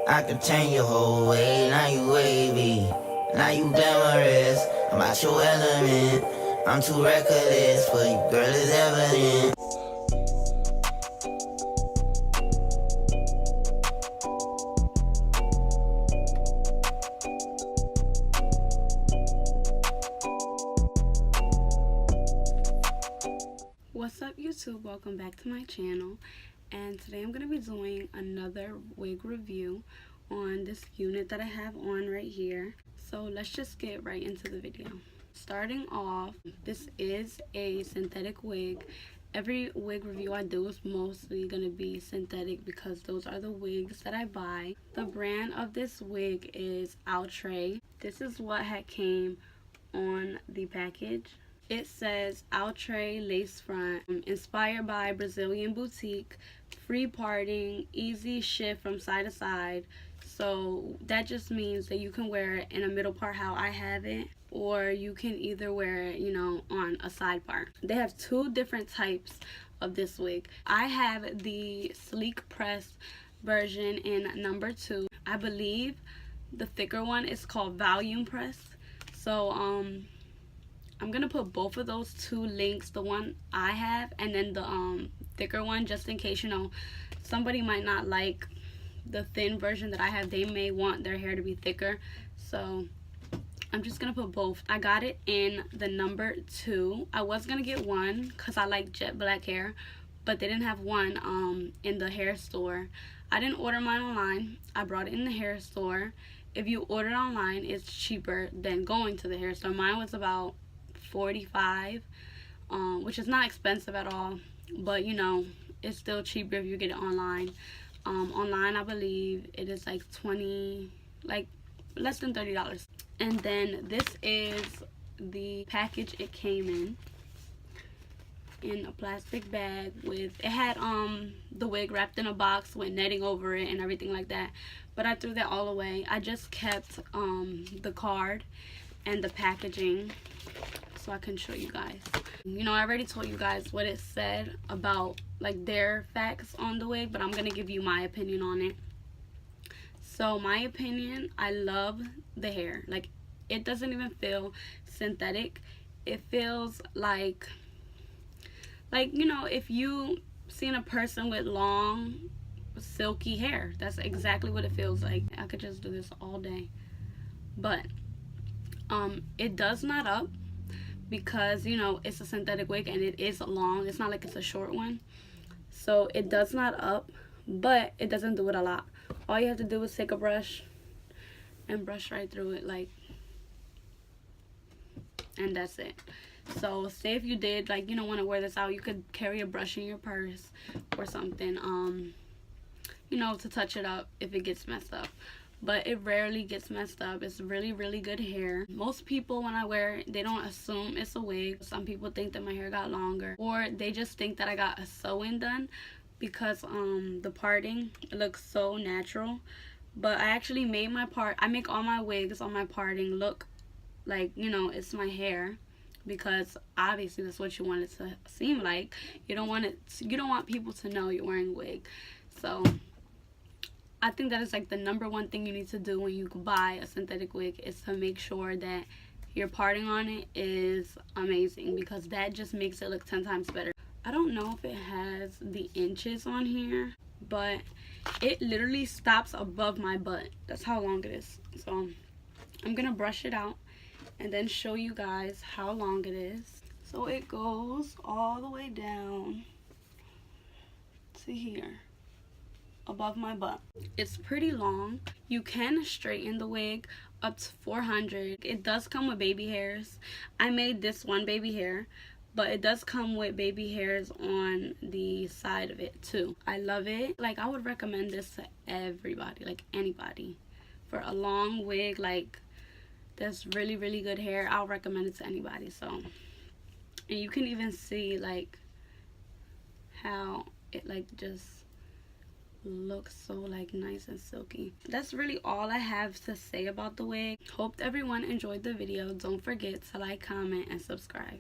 I could change your whole way. Now you wavy, now you glamorous. I'm out your element. I'm too reckless for you, girl, it's evident. What's up, YouTube? Welcome back to my channel, and today I'm going to be doing another wig review on this unit that I have on right here. So let's just get right into the video. Starting off, this is a synthetic wig. Every wig review I do is mostly going to be synthetic because those are the wigs that I buy. The brand of this wig is Outre. This is what had came on the package. It says Outre lace front, inspired by Brazilian boutique, free parting, easy shift from side to side. So that just means that you can wear it in a middle part how I have it, or you can either wear it, on a side part. They have two different types of this wig. I have the sleek press version in number 2. I believe the thicker one is called volume press. So I'm gonna put both of those two links, the one I have and then the thicker one, just in case somebody might not like the thin version that I have. They may want their hair to be thicker, so I'm just gonna put both. I got it in the number 2. I was gonna get one because I like jet black hair, but they didn't have one in the hair store. I didn't order mine online. I brought it in the hair store. If you order it online, it's cheaper than going to the hair store. Mine was about $45, which is not expensive at all, but it's still cheaper if you get it online. Online I believe it is like less than $30. And then this is the package it came in a plastic bag with, it had the wig wrapped in a box with netting over it and everything like that, but I threw that all away. I just kept the card and the packaging so I can show you guys. I already told you guys what it said about their facts on the wig, but I'm gonna give you my opinion on it. So my opinion, I love the hair. It doesn't even feel synthetic. It feels like if you seen a person with long silky hair, that's exactly what it feels like. I could just do this all day. But it does knot up because it's a synthetic wig and it is long. It's not like it's a short one, so it does knot up, but it doesn't do it a lot. All you have to do is take a brush and brush right through it, and that's it. So say if you did want to wear this out, you could carry a brush in your purse or something to touch it up if it gets messed up. But it rarely gets messed up. It's really, really good hair. Most people, when I wear it, they don't assume it's a wig. Some people think that my hair got longer, or they just think that I got a sew-in done because the parting looks so natural. But I actually made my I make all my wigs on my parting look like it's my hair, because obviously that's what you want it to seem like. You don't want people to know you're wearing a wig. So I think that is the number one thing you need to do when you buy a synthetic wig, is to make sure that your parting on it is amazing, because that just makes it look 10 times better. I don't know if it has the inches on here, but it literally stops above my butt. That's how long it is. So I'm gonna brush it out and then show you guys how long it is. So it goes all the way down to here, above my butt. It's pretty long. You can straighten the wig up to 400. It does come with baby hairs. I made this one baby hair, but it does come with baby hairs on the side of it too. I love it. I would recommend this to everybody, anybody. For a long wig that's really, really good hair, I'll recommend it to anybody. So, and you can even see how it just looks so nice and silky. That's really all I have to say about the wig. Hope everyone enjoyed the video. Don't forget to comment and subscribe.